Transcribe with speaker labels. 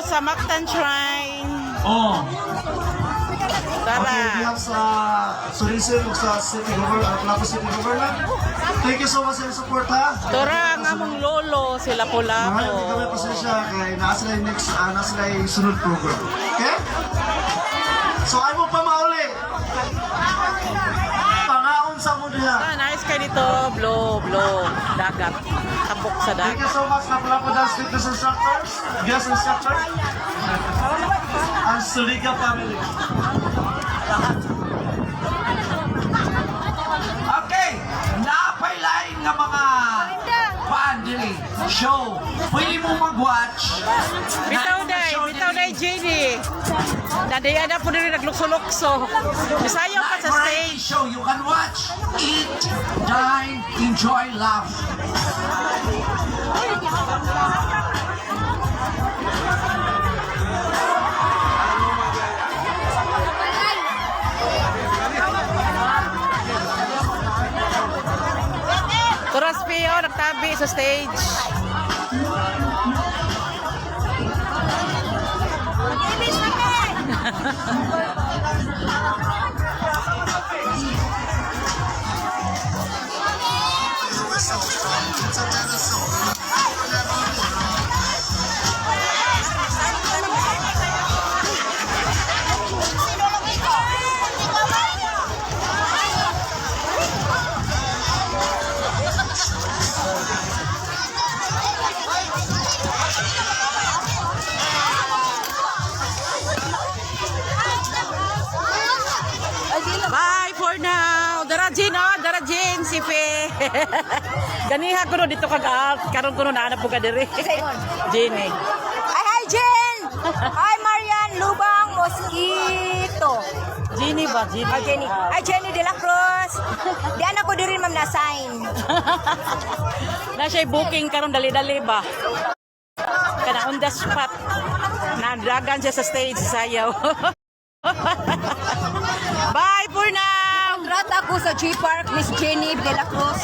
Speaker 1: sa Mactan Shrine.
Speaker 2: Oh.
Speaker 1: Tara.
Speaker 3: Okay, we have sa Surisil ug sa City Government, Lapu City Government. Thank you so much sa inyong support ha.
Speaker 1: Tora nga mong lolo sila pula
Speaker 3: Mahal, hindi kami pasensya kay nasa yung next, nasa yung sunod program. Okay? So, ay mo pa mauli. Pangaon sa mo diha.
Speaker 1: Ah, nice kayo dito. Blow. Dagat. Tabok sa
Speaker 3: Thank
Speaker 1: dagat.
Speaker 3: you so much na pala po dance fitness instructors, guest instructors, ang Suliga family.
Speaker 2: Okay, napailain nga mga fan dili show. Pwede mo mag-watch.
Speaker 1: Bitaw day, JD. Nadaya na po rin naglukso-lukso. Bisayaw ka sa
Speaker 2: Variety
Speaker 1: stage.
Speaker 2: show. You can watch, eat, dine, enjoy, laugh.
Speaker 1: Turas Pio, nagtabi sa stage. Bye for now. Darajin, si Fe. Ganiha ko no dito kag-alt. Karon ko no naanap po ka diri. Jenny.
Speaker 4: Hi, Jen! Hi, Marian Lubang Mosquito.
Speaker 1: Jenny ba? Jenny.
Speaker 4: Hi, Jenny. Hi, Jenny de la Cruz. Di anak ko diri, ma'am, na-sign.
Speaker 1: Na siya booking karon dali-dali ba? Kana on the spot. Nadagan siya sa stage sayaw. Bye for now.
Speaker 4: Kontrata ako sa G Park, Miss Jenny de la Cruz.